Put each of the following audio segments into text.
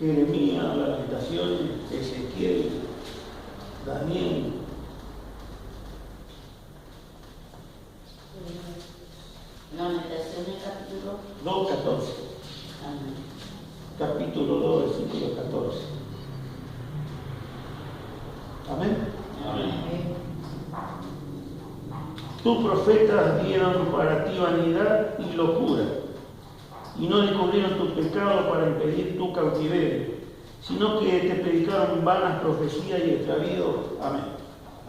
Jeremías, Lamentaciones, Ezequiel, Daniel. Lamentaciones capítulo 2:14. Amén. Capítulo 2, versículo 14. Amén. Amén. Tus profetas dieron para ti vanidad y locura, y no descubrieron tu pecado para impedir tu cautiverio, sino que te predicaron vanas profecías y extravíos. Amén.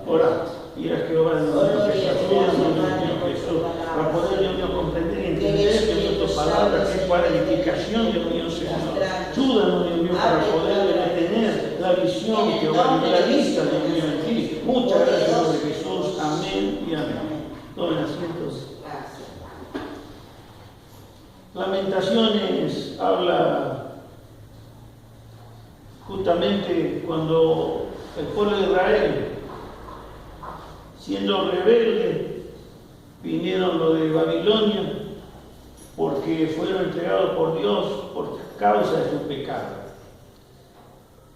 Ora, mira Jehová de nosotros, Jesús, para poder, Dios mío, comprender y entender, Dios mío, tu palabra, que es para edificación, Dios mío, Señor. Ayúdanos, Dios mío, para poder tener la visión, Jehová, y la vista, Dios mío, en ti. Muchas gracias, Señor de Jesús. Amén y amén. Tomen asientos. Lamentaciones habla justamente cuando el pueblo de Israel, siendo rebelde, vinieron los de Babilonia porque fueron entregados por Dios por causa de su pecado.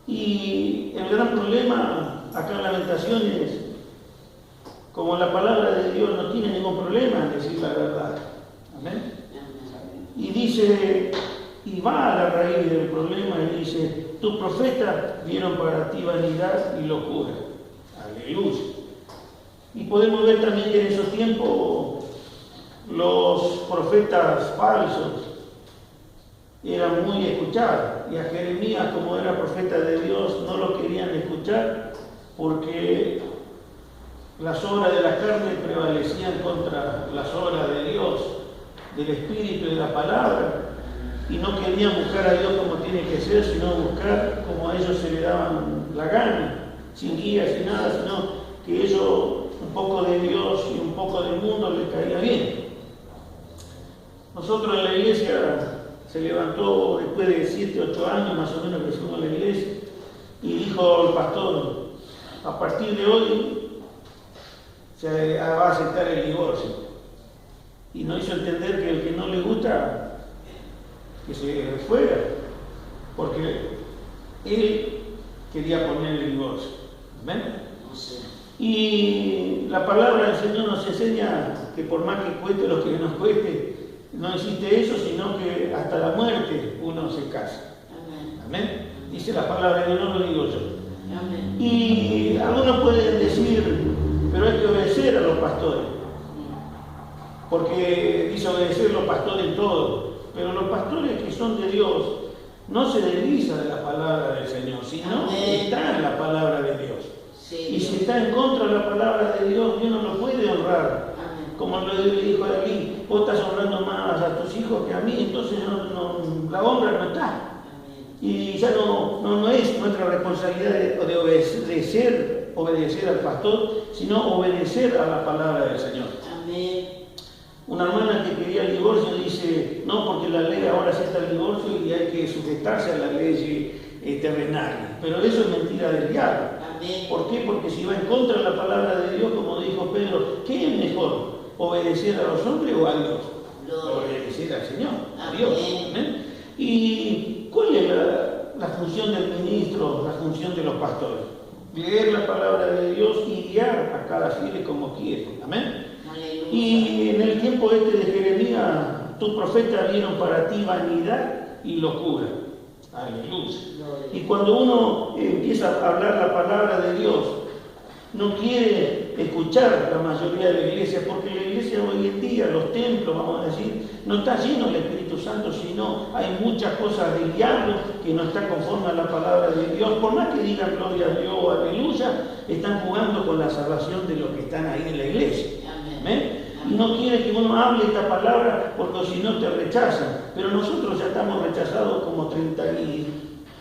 Y el gran problema acá en Lamentaciones, como la palabra de Dios no tiene ningún problema en decir la verdad. Amén. Y dice, y va a la raíz del problema y dice, tus profetas dieron para ti vanidad y locura. Aleluya. Y podemos ver también que en esos tiempos los profetas falsos eran muy escuchados. Y a Jeremías, como era profeta de Dios, no lo querían escuchar porque las obras de la carne prevalecían contra las obras de Dios, del Espíritu y de la palabra. Y no querían buscar a Dios como tiene que ser, sino buscar como a ellos se le daban la gana, sin guía, sin nada, sino que ellos un poco de Dios y un poco del mundo les caía bien. Nosotros en la iglesia se levantó después de 7, 8 años más o menos que fuimos a la iglesia y dijo el pastor, a partir de hoy se va a aceptar el divorcio. Y nos hizo entender que el que no le gusta, que se fuera, porque él quería poner el divorcio. ¿Ven? Y la palabra del Señor nos enseña que por más que cueste lo que nos cueste, no existe eso, sino que hasta la muerte uno se casa. Amén. Dice la palabra de Dios, no lo digo yo. Amén. Y algunos pueden decir, pero hay que obedecer a los pastores, porque dice obedecer a los pastores en todo, pero los pastores que son de Dios no se desliza de la palabra del Señor, sino que está en la palabra de Dios. Sí, y si está en contra de la palabra de Dios, Dios no lo puede honrar. Amén. Como le dijo a David, vos estás honrando más a tus hijos que a mí, entonces la honra no está. Amén. Y ya no es nuestra responsabilidad de obedecer al pastor, sino obedecer a la palabra del Señor. Amén. Una hermana que quería el divorcio dice, no, porque la ley ahora acepta el divorcio y hay que sujetarse a la ley terrenal. Pero eso es mentira del diablo. Amén. ¿Por qué? Porque si va en contra de la palabra de Dios, como dijo Pedro, ¿qué es mejor? ¿Obedecer a los hombres o a Dios? Obedecer al Señor, a Dios. Amén. ¿Y cuál es la función del ministro, la función de los pastores? Leer la palabra de Dios y guiar a cada fiel como quiere. Amén. Aleluya. Y en el tiempo de Jeremías, tus profetas dieron para ti vanidad y locura. Aleluya. Y cuando uno empieza a hablar la palabra de Dios, no quiere escuchar la mayoría de la iglesia, porque la iglesia hoy en día, los templos, vamos a decir, no está lleno del Espíritu Santo, sino hay muchas cosas del diablo que no está conforme a la palabra de Dios. Por más que digan gloria a Dios, aleluya, están jugando con la salvación de los que están ahí en la iglesia. Amén. Y no quiere que uno hable esta palabra porque si no te rechazan. Pero nosotros ya estamos rechazados como 30 y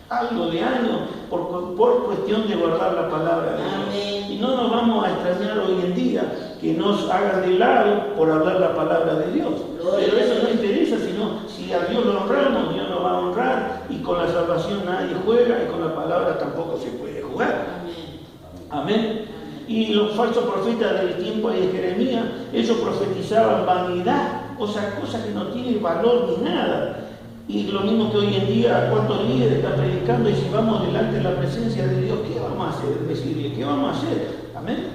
algo de años por cuestión de guardar la palabra de Dios. Amén. Y no nos vamos a extrañar hoy en día que nos hagan de lado por hablar la palabra de Dios. Pero eso no interesa, sino si a Dios lo honramos, Dios nos va a honrar, y con la salvación nadie juega y con la palabra tampoco se puede jugar. Amén. Y los falsos profetas del tiempo de Jeremías, ellos profetizaban vanidad, o sea, cosas que no tienen valor ni nada. Y lo mismo que hoy en día, ¿cuántos líderes están predicando? Y si vamos delante de la presencia de Dios, ¿qué vamos a hacer? Decirle, ¿qué vamos a hacer? Amén.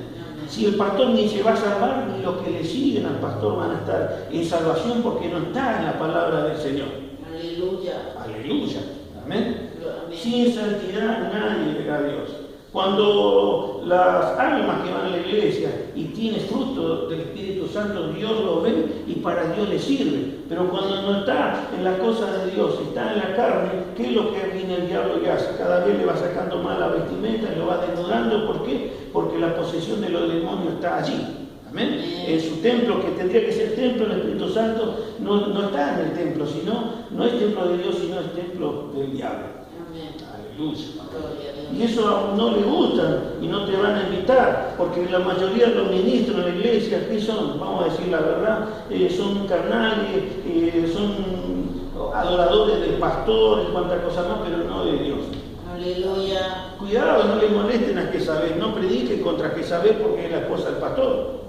Si el pastor ni se va a salvar, ni los que le siguen al pastor van a estar en salvación porque no está en la palabra del Señor. Aleluya. Aleluya. Amén. Amén. Sin santidad nadie verá a Dios. Cuando las almas que van a la iglesia y tienen fruto del Espíritu Santo, Dios lo ve y para Dios le sirve. Pero cuando no está en las cosas de Dios, está en la carne, ¿qué es lo que viene el diablo y hace? Cada vez le va sacando más la vestimenta y lo va desnudando. ¿Por qué? Porque la posesión de los demonios está allí. Amén. En su templo, que tendría que ser templo del Espíritu Santo, no está en el templo, sino no es templo de Dios, sino es templo del diablo. Amén. Aleluya. Y eso no le gustan y no te van a invitar, porque la mayoría de los ministros de la iglesia, ¿qué son? Vamos a decir la verdad, son carnales, son adoradores del pastor y cuantas cosas más, pero no de Dios. Aleluya. Cuidado, no le molesten a Jezabel, no prediquen contra Jezabel porque es la esposa del pastor.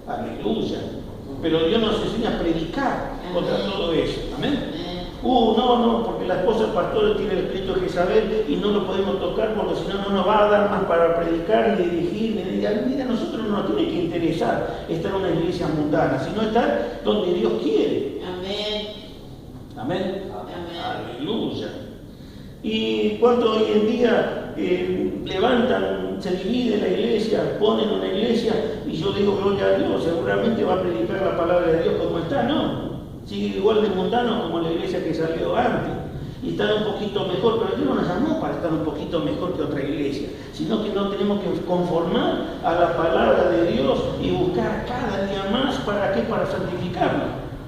Aleluya. Pero Dios nos enseña a predicar contra todo eso. Amén. No, porque la esposa del pastor tiene el espíritu de Jezabel y no lo podemos tocar porque si no, no nos va a dar más para predicar, ni dirigir, ni mira, a nosotros no nos tiene que interesar estar en una iglesia mundana, sino estar donde Dios quiere. Amén. Amén. Amén. Aleluya. Y cuánto hoy en día levantan, se divide la iglesia, ponen una iglesia y yo digo gloria a Dios, seguramente va a predicar la palabra de Dios como está, ¿no? Sigue igual de mundano como la iglesia que salió antes. Y está un poquito mejor, pero Dios no nos llamó para estar un poquito mejor que otra iglesia, sino que no tenemos que conformar a la palabra de Dios y buscar cada día más, ¿para qué? Para santificarlo.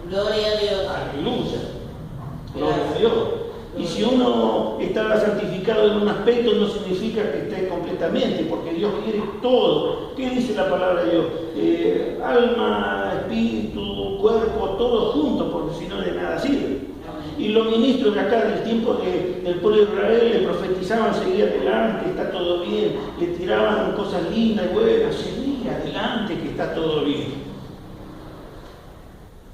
Gloria a Dios. Aleluya. Gloria a Dios. Y si uno está santificado en un aspecto, no significa que esté completamente, porque Dios quiere todo. ¿Qué dice la palabra de Dios? Alma, espíritu, cuerpo, todo junto, porque si no de nada sirve. Y los ministros de acá del tiempo del pueblo de Israel le profetizaban, seguir adelante, está todo bien, le tiraban cosas lindas y buenas, seguir adelante, que está todo bien.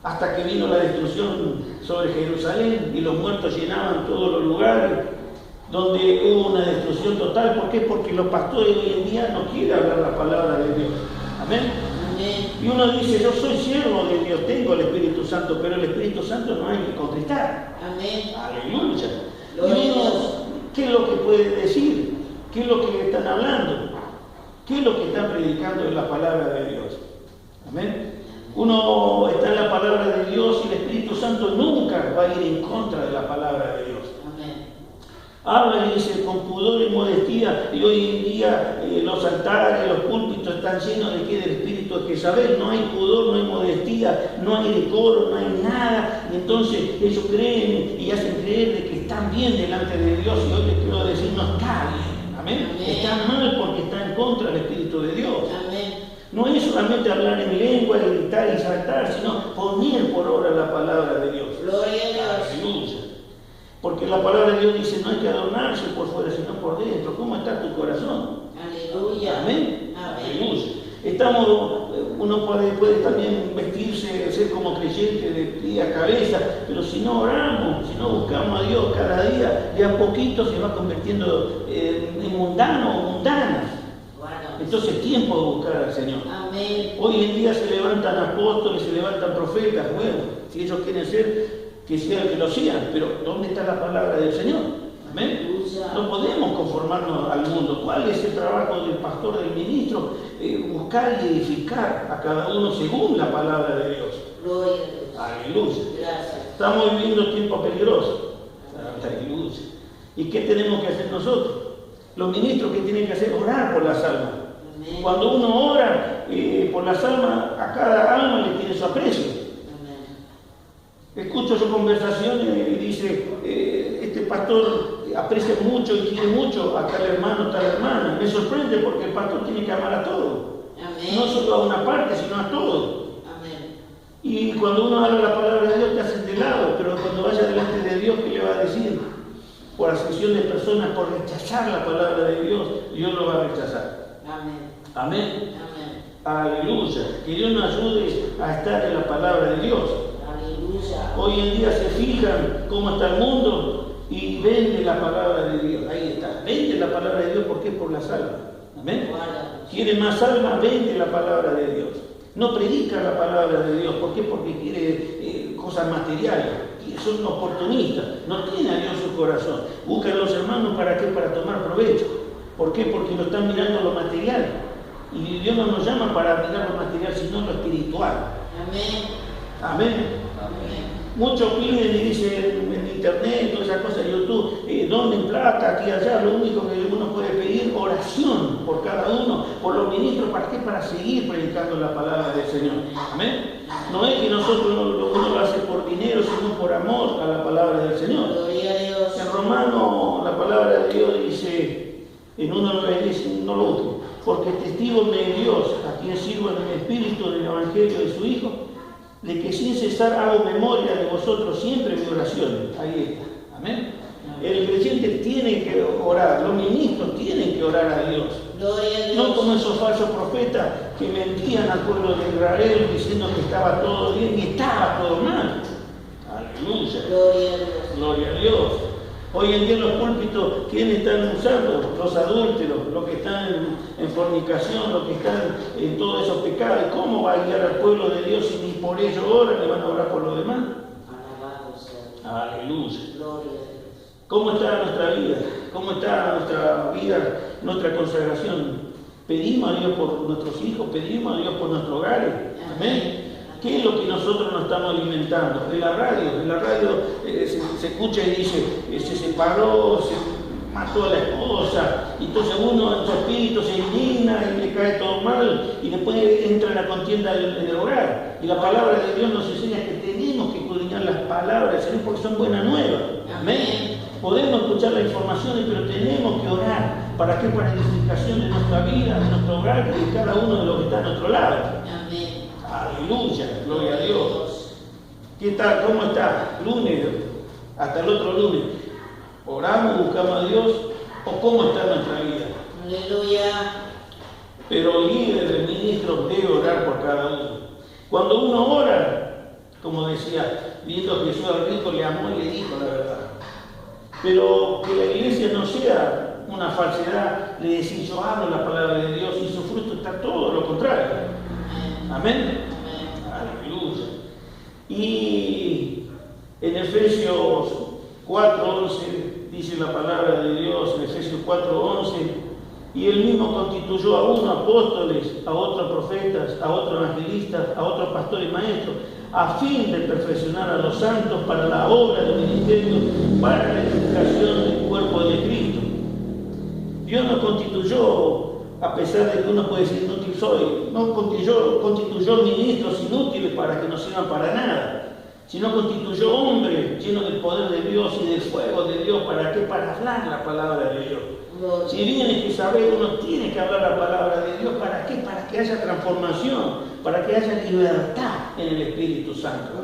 Hasta que vino la destrucción sobre Jerusalén y los muertos llenaban todos los lugares, donde hubo una destrucción total. ¿Por qué? Porque los pastores hoy en día no quieren hablar la palabra de Dios. Amén. Amén. Y uno dice, yo soy siervo de Dios, tengo el Espíritu Santo, pero el Espíritu Santo no hay que contristar. Amén. Aleluya. Y uno, ¿qué es lo que puede decir? ¿Qué es lo que están hablando? ¿Qué es lo que están predicando de la palabra de Dios? Amén. Uno está en la palabra de Dios y el Espíritu Santo nunca va a ir en contra de la palabra de Dios. Amén. Habla y dice con pudor y modestia, y hoy en día los altares, los púlpitos están llenos de que del Espíritu de Jezabel, no hay pudor, no hay modestia, no hay decoro, no hay nada, y entonces ellos creen y hacen creer de que están bien delante de Dios, y hoy les quiero decir, no está bien. Amén. Amén. Está mal porque está en contra del Espíritu de Dios. Amén. No es solamente hablar en lengua, y gritar y saltar, sino poner por obra la palabra de Dios. Gloria a Dios. Aleluya. Porque la palabra de Dios dice, no hay que adornarse por fuera, sino por dentro. ¿Cómo está tu corazón? Aleluya. Amén. Amén. Aleluya. Uno puede también vestirse, ser como creyente de pie a cabeza, pero si no oramos, si no buscamos a Dios cada día, de a poquito se va convirtiendo en mundano o mundana. Entonces es tiempo de buscar al Señor. Amén. Hoy en día se levantan apóstoles, se levantan profetas. Bueno, si ellos quieren ser, que sean que lo sean, pero ¿dónde está la palabra del Señor? Amén. No podemos conformarnos al mundo. ¿Cuál es el trabajo del pastor, del ministro? Buscar y edificar a cada uno según la palabra de Dios. Gloria a Dios. Aleluya. Gracias. Estamos viviendo tiempos peligrosos. Aleluya. ¿Y qué tenemos que hacer nosotros? Los ministros, que tienen que hacer? Orar por las almas. Amén. Cuando uno ora por las almas, a cada alma le tiene su aprecio. Amén. Escucho su conversación y dice, este pastor aprecia mucho y quiere mucho a tal hermano, tal hermana. Me sorprende porque el pastor tiene que amar a todos. Amén. No solo a una parte, sino a todos. Amén. Y cuando uno habla la palabra de Dios te hacen de lado, pero cuando vaya delante de Dios, ¿qué le va a decir? Por ascensión de personas, por rechazar la palabra de Dios, Dios lo va a rechazar. Amén. Amén. Amén. Aleluya. Que Dios nos ayude a estar en la palabra de Dios. Aleluya. Hoy en día se fijan cómo está el mundo y vende la palabra de Dios. Ahí está. Vende la palabra de Dios porque es por las almas. Amén. Quiere más almas, vende la palabra de Dios. No predica la palabra de Dios. ¿Por qué? Porque quiere cosas materiales. Son oportunistas. No tiene a Dios en su corazón. Buscan a los hermanos ¿para qué? Para tomar provecho. ¿Por qué? Porque lo están mirando lo material. Y Dios no nos llama para mirar lo material, sino lo espiritual. Amén. Amén. Amén. Muchos piden y dicen en internet, todas esas cosas, YouTube, donen plata aquí y allá. Lo único que uno puede pedir, oración por cada uno, por los ministros. ¿Para qué? Para seguir predicando la palabra del Señor. Amén. No es que nosotros uno lo hace por dinero, sino por amor a la palabra del Señor. Gloria a Dios. En Romano, la palabra de Dios dice, en 1:9 dice, no lo último, porque testigo me es Dios, a quien sirvo en el Espíritu del Evangelio de su Hijo, de que sin cesar hago memoria de vosotros siempre en mi oración. Ahí está. Amén. El creyente tiene que orar, los ministros tienen que orar a Dios. Gloria a Dios. No como esos falsos profetas que mentían al pueblo de Israel diciendo que estaba todo bien y estaba todo mal. Aleluya. Gloria a Dios. Gloria a Dios. Hoy en día en los púlpitos, ¿quiénes están usando? Los adúlteros, los que están en fornicación, los que están en todos esos pecados. ¿Cómo va a guiar al pueblo de Dios si ni por ellos oran y van a orar por los demás? Alabado sea. Aleluya. Gloria a Dios. ¿Cómo está nuestra vida? ¿Cómo está nuestra vida, nuestra consagración? Pedimos a Dios por nuestros hijos, pedimos a Dios por nuestros hogares. Amén. ¿Qué es lo que nosotros nos estamos alimentando? En la radio se escucha y dice, se separó, se mató a la esposa, y entonces uno en su espíritu se indigna y le cae todo mal, y después entra en la contienda en el hogar. Y la palabra de Dios nos enseña que tenemos que escudriñar las palabras del Señor porque son buenas nuevas. Amén. Podemos escuchar las informaciones, pero tenemos que orar. ¿Para qué? Para la edificación de nuestra vida, de nuestro hogar y de cada uno de los que está a nuestro lado. Amén. Aleluya, gloria a Dios. ¿Qué tal? ¿Cómo está? Lunes, hasta el otro lunes. ¿Oramos, buscamos a Dios? ¿O cómo está nuestra vida? Aleluya. Pero el líder, el ministro, debe orar por cada uno. Cuando uno ora, como decía, viendo a Jesús al rico, le amó y le dijo la verdad. Pero que la iglesia no sea una falsedad de decir yo hablo la palabra de Dios y su fruto está todo lo contrario. Amén. Aleluya. Y en Efesios 4:11 dice la palabra de Dios, en Efesios 4:11, y él mismo constituyó a unos apóstoles, a otros profetas, a otros evangelistas, a otros pastores y maestros, a fin de perfeccionar a los santos para la obra del ministerio, para la edificación del cuerpo de Cristo. Dios nos constituyó, a pesar de que uno puede decir inútil soy, no constituyó ministros inútiles para que no sirvan para nada, sino constituyó hombres llenos del poder de Dios y del fuego de Dios. ¿Para qué? Para hablar la palabra de Dios. Si bien es que saber, uno tiene que hablar la palabra de Dios. ¿Para qué? Para que haya transformación, para que haya libertad en el Espíritu Santo.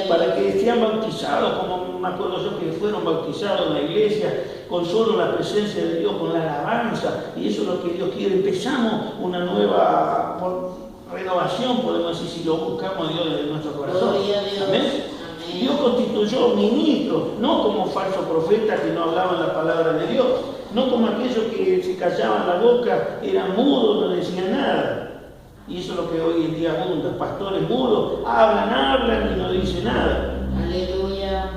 Para que sean bautizados, como me acuerdo yo que fueron bautizados en la iglesia, con solo la presencia de Dios, con la alabanza. Y eso es lo que Dios quiere. Empezamos una nueva renovación, podemos decir, si lo buscamos a Dios desde nuestro corazón. Amén. Dios constituyó ministros, no como falsos profetas que no hablaban la palabra de Dios, no como aquellos que se callaban la boca, eran mudos, no decían nada. Y eso es lo que hoy en día abunda. Pastores mudos hablan y no dicen nada. Aleluya.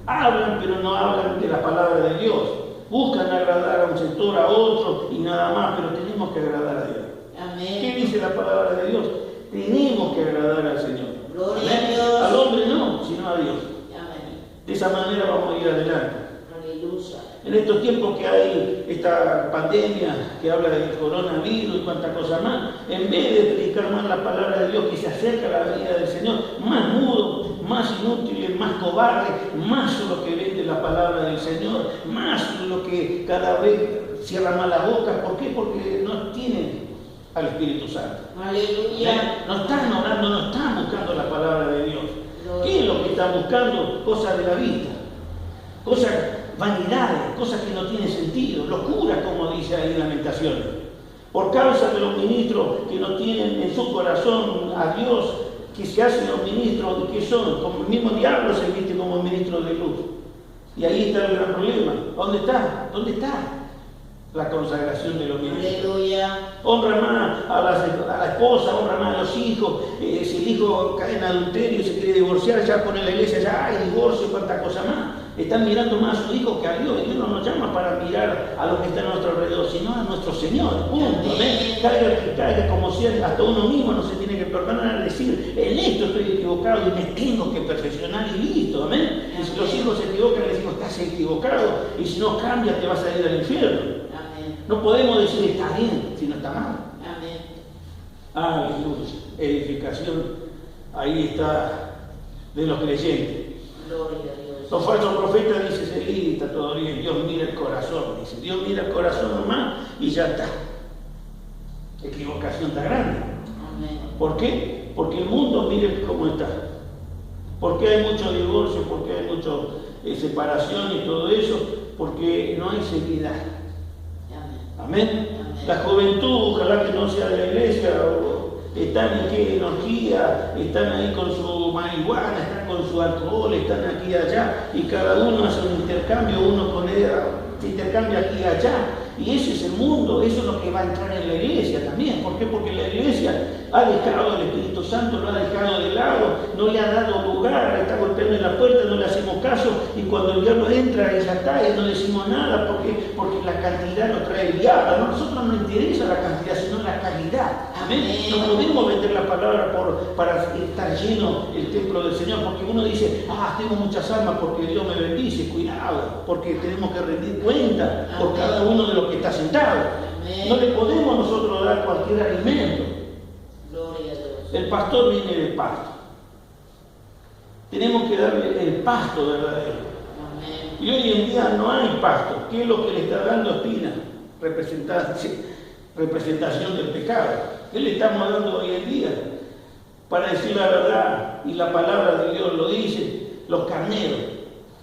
Hablan, pero no hablan de la palabra de Dios. Buscan agradar a un sector, a otro y nada más, pero tenemos que agradar a Dios. Amén. ¿Qué dice la palabra de Dios? Tenemos que agradar al Señor. Gloria a Dios. Al hombre no, sino a Dios. Amén. De esa manera vamos a ir adelante. Aleluya. En estos tiempos que hay esta pandemia que habla del coronavirus y cuánta cosa más, en vez de predicar más la palabra de Dios que se acerca a la venida del Señor, más mudos, más inútiles, más cobardes, más son los que venden la palabra del Señor, más los que cada vez cierran más la boca. ¿Por qué? Porque no tienen al Espíritu Santo. Aleluya. No están orando, no están buscando la palabra de Dios. ¿Qué es lo que están buscando? Cosas de la vista, cosas, vanidades, cosas que no tienen sentido, locuras, como dice ahí en Lamentaciones. Por causa de los ministros que no tienen en su corazón a Dios, que se hacen los ministros, que son, como el mismo diablo se viste como ministro de luz. Y ahí está el gran problema. ¿Dónde está? ¿Dónde está la consagración de los ministros? Aleluya. Honra más a la esposa, honra más a los hijos. Si el hijo cae en adulterio y se quiere divorciar, ya pone la iglesia, ya hay divorcio, cuánta cosa más. Están mirando más a su hijo que a Dios. Y Dios no nos llama para mirar a los que están a nuestro alrededor, sino a nuestro Señor. Punto. Caiga el que caiga, como sea, hasta uno mismo no se tiene que perdonar, decir, en esto estoy equivocado y me tengo que perfeccionar y listo. Amén. Y si los hijos se equivocan, le decimos, estás equivocado. Y si no cambias, te vas a ir al infierno. No podemos decir está bien si no está mal. Aleluya. Edificación, ahí está, de los creyentes. Gloria a Dios. Los falsos profetas dicen, sí, está todo bien, Dios mira el corazón, dice, Dios mira el corazón nomás y ya está. Equivocación tan grande. Amén. ¿Por qué? Porque el mundo mire cómo está. Porque hay mucho divorcio, porque hay mucha separación y todo eso, porque no hay seguridad. Amén. La juventud, ojalá que no sea de la iglesia, están en qué energía, están ahí con su marihuana, están con su alcohol, están aquí y allá, y cada uno hace un intercambio, uno con él, se intercambia aquí y allá. Y ese es el mundo, eso es lo que va a entrar en la iglesia también. ¿Por qué? Porque la iglesia ha dejado al Espíritu Santo, lo ha dejado de lado, no le ha dado lugar, está golpeando en la puerta, no le hacemos caso, y cuando el diablo entra, ella está, y no decimos nada, porque la cantidad nos trae el diablo. A nosotros no nos interesa la cantidad, sino la calidad. Amén. No podemos vender la palabra para estar lleno el templo del Señor, porque uno dice, tengo muchas almas porque Dios me bendice. Cuidado, porque tenemos que rendir cuenta por cada uno de los que está sentado. No le podemos nosotros dar cualquier alimento. Gloria a Dios. El pastor viene del pasto. Tenemos que darle el pasto verdadero. Amén. Y hoy en día no hay pasto. ¿Qué es lo que le está dando espina? Representación del pecado. ¿Qué le estamos dando hoy en día? Para decir la verdad, y la palabra de Dios lo dice, los carneros,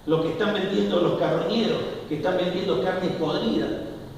los que están vendiendo, los carroñeros, que están vendiendo carne podrida.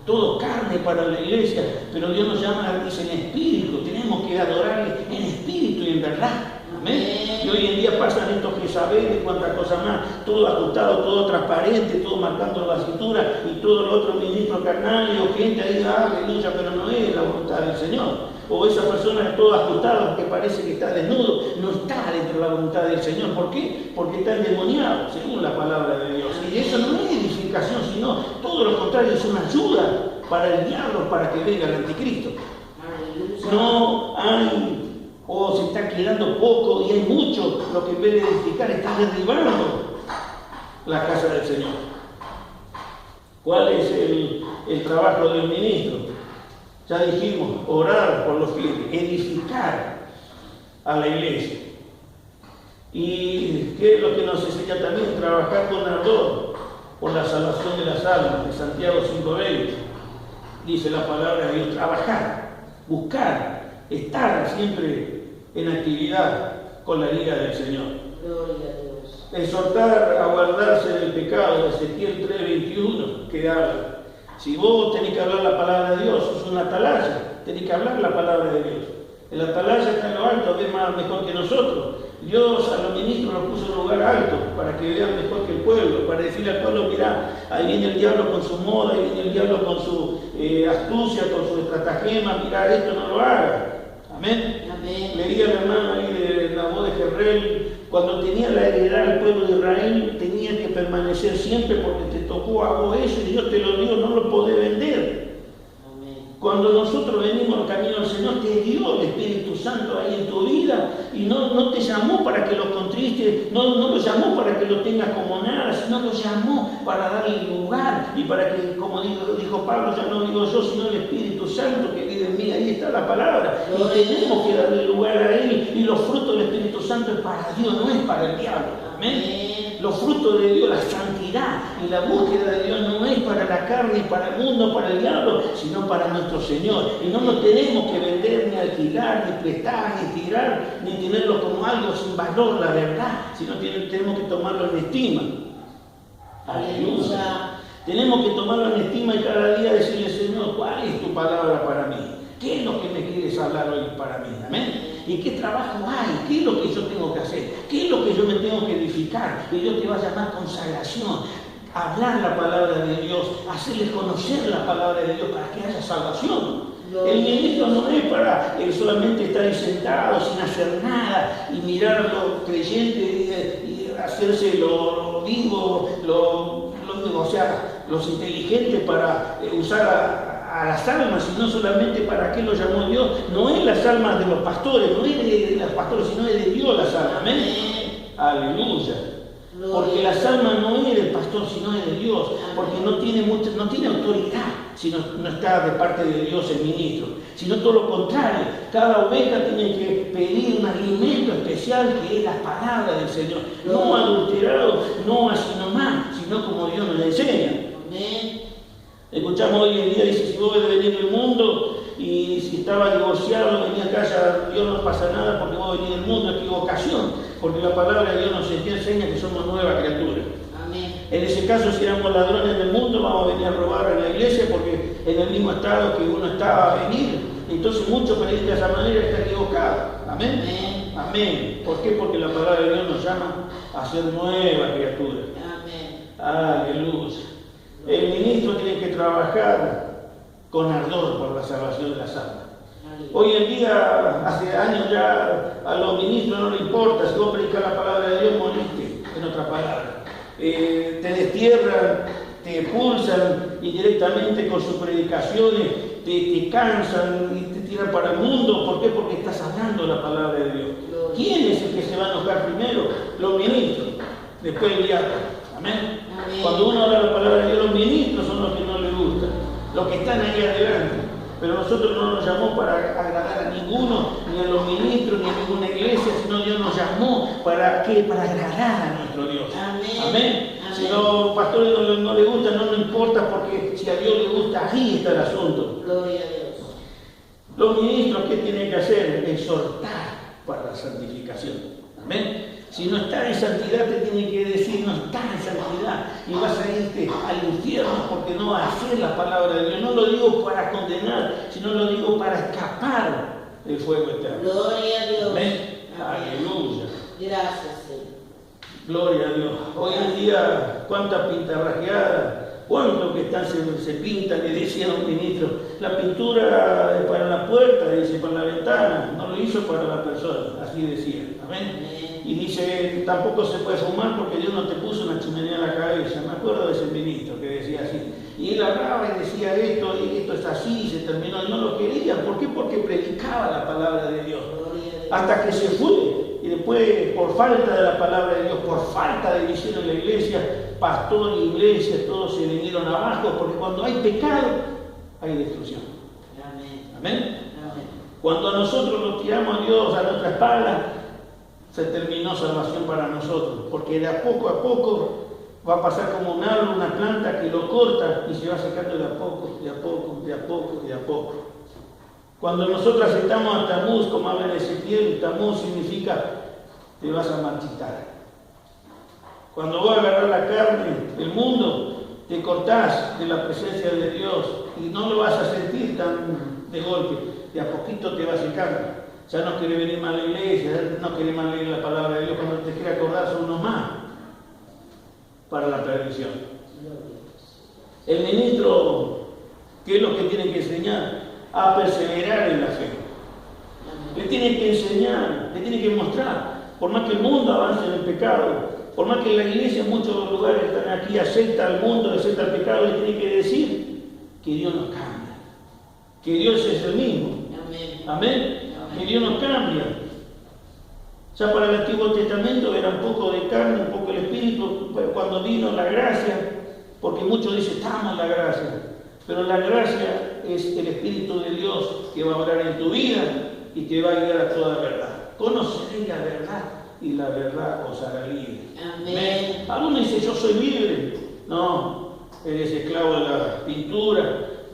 Todo carne para la iglesia, pero Dios nos llama, dice, en espíritu. Tenemos que adorarle en espíritu y en verdad. Amén. Y hoy en día pasan estos Jezabel y cuantas cosas más, todo ajustado, todo transparente, todo marcando la cintura y todo lo otro ministro carnal o gente ahí, aleluya, pero no es la voluntad del Señor. O esa persona es todo ajustado que parece que está desnudo, no está dentro de la voluntad del Señor. ¿Por qué? Porque está endemoniado, según la palabra de Dios. Y eso no es edificación, sino todo lo contrario, es una ayuda para el diablo, para que venga el anticristo. No hay, se está quedando poco y hay mucho, lo que en vez de edificar está derribando la casa del Señor. ¿Cuál es el trabajo del ministro? Ya dijimos, orar por los fieles, edificar a la iglesia. ¿Y qué es lo que nos enseña también? Trabajar con ardor por la salvación de las almas, de Santiago 5:20. Dice la palabra de Dios, trabajar, buscar, estar siempre en actividad con la ira del Señor. Gloria a Dios. Exhortar a guardarse del pecado, de Ezequiel 3:21, que habla. Si vos tenés que hablar la palabra de Dios, sos una atalaya, tenés que hablar la palabra de Dios. El atalaya está en lo alto, ve más mejor que nosotros. Dios a los ministros los puso en un lugar alto para que vean mejor que el pueblo, para decirle al pueblo, mirá, ahí viene el diablo con su moda, ahí viene el diablo con su astucia, con su estratagema, mirá, esto no lo haga. Amén. Amén. Leía la hermana ahí de la voz de Jezreel, cuando tenía la heredad el pueblo de Israel, tenía que permanecer siempre porque te tocó a vos eso y Dios te lo dio, no lo podés vender. Cuando nosotros venimos al camino del Señor, te dio el Espíritu Santo ahí en tu vida y no te llamó para que lo contristes, no lo llamó para que lo tengas como nada, sino lo llamó para darle lugar y para que, como dijo Pablo, ya no digo yo, sino el Espíritu Santo que vive en mí, ahí está la palabra. Y tenemos que darle lugar a Él y los frutos del Espíritu Santo es para Dios, no es para el diablo. Amén. Los frutos de Dios, la santidad y la búsqueda de Dios no es para la carne, para el mundo, para el diablo, sino para nuestro Señor. Y no nos tenemos que vender, ni alquilar, ni prestar, ni tirar, ni tenerlo como algo sin valor, la verdad, sino tenemos que tomarlo en estima. Aleluya. Tenemos que tomarlo en estima y cada día decirle, Señor, ¿cuál es tu palabra para mí? ¿Qué es lo que me quieres hablar hoy para mí? Amén. ¿Y qué trabajo hay? ¿Qué es lo que yo tengo que hacer? ¿Qué es lo que yo me tengo que edificar? Y Dios te va a llamar consagración, hablar la palabra de Dios, hacerles conocer la palabra de Dios para que haya salvación. El ministro no es para solamente estar ahí sentado sin hacer nada y mirar a los creyentes y hacerse lo vivo, o sea, los inteligentes para usar a las almas, sino solamente para qué lo llamó Dios. No es las almas de los pastores, no es de los pastores, sino es de Dios las almas. Amén. Aleluya. Porque las almas no es del pastor, sino es de Dios, porque no tiene autoridad si no está de parte de Dios el ministro, sino todo lo contrario. Cada oveja tiene que pedir un alimento especial que es la palabra del Señor, no adulterado, no así nomás, sino como Dios nos enseña. Amén. Escuchamos hoy en día, dice, si vos ves venir del mundo y si estaba divorciado, venía a casa, Dios no pasa nada porque vos venís del mundo, equivocación, porque la palabra de Dios nos enseña que somos nuevas criaturas. Amén. En ese caso, si éramos ladrones del mundo, vamos a venir a robar en la iglesia porque en el mismo estado que uno estaba a venir. Entonces mucho pedir de esa manera está equivocado. Amén. Amén. Amén. ¿Por qué? Porque la palabra de Dios nos llama a ser nuevas criaturas. Amén. Aleluya. El ministro tiene que trabajar con ardor por la salvación de las almas. Hoy en día, hace años ya, a los ministros no les importa, si vos predicas la palabra de Dios, moriste, en otra palabra. Te destierran, te expulsan indirectamente con sus predicaciones, te cansan y te tiran para el mundo. ¿Por qué? Porque estás hablando la palabra de Dios. ¿Quién es el que se va a enojar primero? Los ministros, después el diablo. Amén. Amén. Cuando uno habla la palabra de Dios, los ministros son los que no le gustan, los que están ahí adelante. Pero nosotros no nos llamó para agradar a ninguno, ni a los ministros, ni a ninguna iglesia, sino Dios nos llamó ¿para qué? Para agradar a nuestro Dios. Amén. Amén. Amén. Si a los pastores no les gusta, no importa, porque si a Dios le gusta, ahí está el asunto. Gloria a Dios. Los ministros, ¿qué tienen que hacer? Exhortar para la santificación. Amén. Si no está en santidad, te tiene que decir, no está en santidad, y vas a irte al infierno porque no vas a hacer la palabra de Dios. No lo digo para condenar, sino lo digo para escapar del fuego eterno. Gloria a Dios. Amén. Aleluya. Gracias, Señor. Gloria a Dios. Hoy en día, cuánta pintarrajeada, cuánto que se pinta, le decía a un ministro, la pintura es para la puerta, dice, para la ventana, no lo hizo para la persona, así decía. Amén. Y dice, tampoco se puede fumar porque Dios no te puso una chimenea en la cabeza. Me acuerdo de ese ministro que decía así. Y él hablaba y decía esto es así, se terminó. Y no lo querían. ¿Por qué? Porque predicaba la palabra de Dios. Hasta que se fue. Y después, por falta de la palabra de Dios, por falta de visión en la iglesia, pastor y iglesia, todos se vinieron abajo. Porque cuando hay pecado, hay destrucción. Amén. Amén. Amén. Cuando nosotros nos tiramos a Dios a nuestra espalda, se terminó salvación para nosotros, porque de a poco va a pasar como un árbol, una planta que lo corta y se va secando de a poco, de a poco, de a poco, de a poco. Cuando nosotros aceptamos a Tamuz, como habla en Ezequiel, Tamuz significa te vas a marchitar. Cuando vos agarrás la carne, el mundo, te cortás de la presencia de Dios y no lo vas a sentir tan de golpe, de a poquito te va secando. Ya no quiere venir más a la iglesia, ya no quiere más leer la palabra de Dios, cuando te quiere acordar son unos más para la perdición. El ministro, ¿qué es lo que tiene que enseñar? A perseverar en la fe. Le tiene que enseñar, le tiene que mostrar, por más que el mundo avance en el pecado, por más que la iglesia en muchos lugares están aquí, acepta al mundo, acepta el pecado, le tiene que decir que Dios nos cambia, que Dios es el mismo. Amén. Amén. Que Dios nos cambia. Ya para el Antiguo Testamento era un poco de carne, un poco el Espíritu, cuando vino la gracia, porque muchos dicen, estamos en la gracia, pero la gracia es el Espíritu de Dios que va a obrar en tu vida y te va a guiar a toda verdad. Conoceréis la verdad y la verdad os hará libre. Amén. Algunos dicen, yo soy libre. No, eres esclavo de la pintura,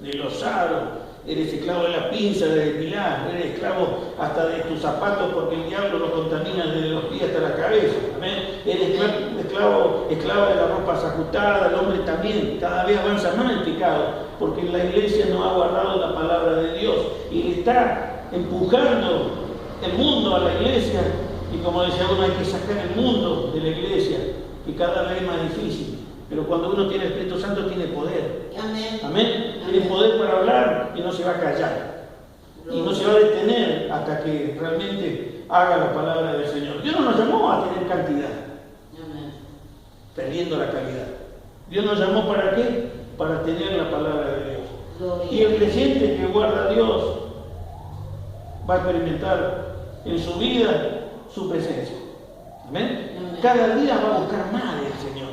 de los aros, eres esclavo de la pinza, de depilar, eres esclavo hasta de tus zapatos porque el diablo lo contamina desde los pies hasta la cabeza. Amén. Eres esclavo de la ropa ajustada, el hombre también, cada vez avanza más el pecado, porque la iglesia no ha guardado la palabra de Dios y le está empujando el mundo a la iglesia, y como decía uno, hay que sacar el mundo de la iglesia, que cada vez es más difícil. Pero cuando uno tiene el Espíritu Santo, tiene poder. Amén. Amén. Tiene poder para hablar y no se va a callar. Y no se va a detener hasta que realmente haga la palabra del Señor. Dios no nos llamó a tener cantidad, perdiendo la calidad. Dios nos llamó ¿para qué? Para tener la palabra de Dios. Y el creyente que guarda a Dios va a experimentar en su vida su presencia. ¿Amén? Cada día va a buscar más del Señor.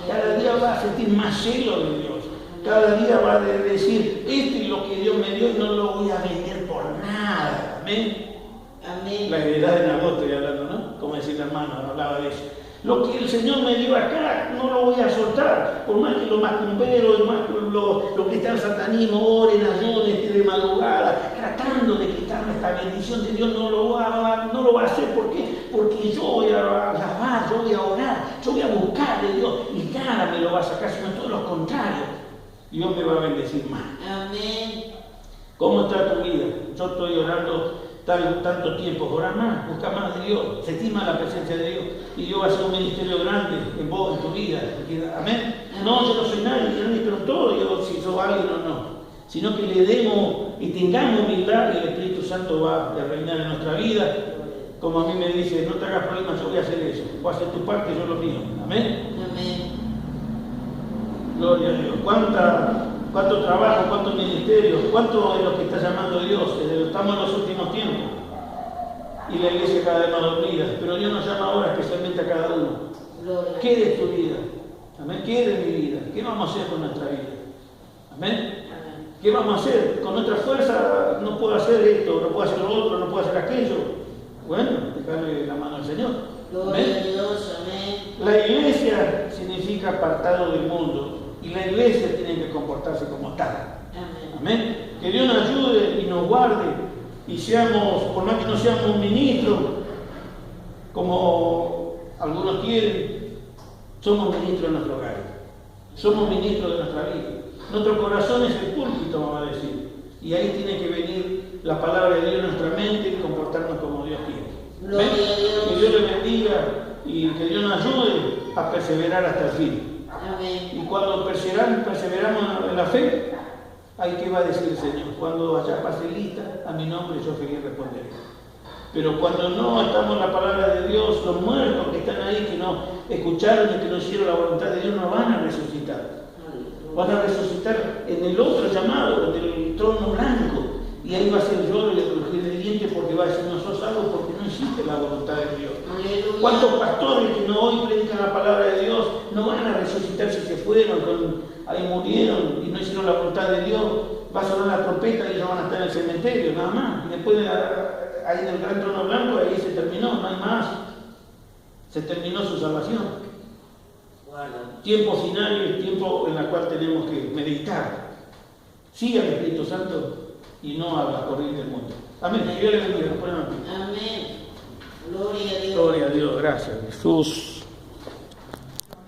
Cada día va a sentir más celo de Dios. Cada día va a decir, esto es lo que Dios me dio y no lo voy a vender por nada. Amén. Amén. La heredad de Nabot estoy hablando, ¿no? Como decía la hermana, hablaba de eso. Lo que el Señor me dio acá, no lo voy a soltar. Por más que los macumberos, los que están en satanismo, oren, ayunen de madrugada, tratando de quitarme esta bendición de Dios, no lo va a hacer. ¿Por qué? Porque yo voy a alabar, yo voy a orar, yo voy a buscar de Dios. Y nada me lo va a sacar, sino todo lo contrario. Dios me va a bendecir más. Amén. ¿Cómo está tu vida? Yo estoy orando tanto tiempo, orar más, busca más de Dios, se estima la presencia de Dios y Dios va a hacer un ministerio grande en vos, en tu vida. Amén. No, yo no soy nadie, pero todo, si soy alguien o no, sino que le demos y tengamos humildad y el Espíritu Santo va a reinar en nuestra vida. Como a mí me dice, no te hagas problemas, yo voy a hacer eso, voy a hacer tu parte, yo lo mío. Amén. Amén. Gloria a Dios. ¿Cuánto trabajo, cuántos ministerios, cuánto es lo que está llamando Dios? Estamos en los últimos tiempos y la iglesia cada vez más dormida, pero Dios nos llama ahora especialmente a cada uno. ¿Qué de tu vida? Amén. ¿Qué de mi vida? ¿Qué vamos a hacer con nuestra vida? Amén. ¿Qué vamos a hacer? Con nuestra fuerza no puedo hacer esto, no puedo hacer lo otro, no puedo hacer aquello. Bueno, dejarle la mano al Señor. Gloria a Dios, amén. La iglesia significa apartado del mundo. Y la iglesia tiene que comportarse como tal. Amén. Amén. Que Dios nos ayude y nos guarde y seamos, por más que no seamos un ministro, como algunos quieren, somos ministros de nuestro hogar. Somos ministros de nuestra vida. Nuestro corazón es el púlpito, vamos a decir. Y ahí tiene que venir la palabra de Dios en nuestra mente y comportarnos como Dios quiere. Gloria a Dios. Que Dios le bendiga y que Dios nos ayude a perseverar hasta el fin. Amén. Y cuando perseveramos en la fe, ahí que va a decir el Señor, cuando haya pase lista a mi nombre yo feliz responderé. Pero cuando no estamos en la palabra de Dios, los muertos que están ahí, que no escucharon y que no hicieron la voluntad de Dios, no van a resucitar. Van a resucitar en el otro llamado, en el trono blanco. Y ahí va a ser lloro y el crujir de dientes porque va a decir, no sos salvo porque no hiciste la voluntad de Dios. Aleluya. ¿Cuántos pastores que no hoy predican la palabra de Dios no van a resucitar si se fueron, ahí murieron y no hicieron la voluntad de Dios? Va a sonar la trompeta y ellos van a estar en el cementerio, nada más. Y después ahí en el gran trono blanco, ahí se terminó, no hay más. Se terminó su salvación. Bueno. Tiempo final y el tiempo en el cual tenemos que meditar. Siga el Espíritu Santo y no a la corriente del mundo. Amén. Que Dios le bendiga. Nos ponemos aquí. Amén. Gloria a Dios. Gloria a Dios. Gracias, Jesús.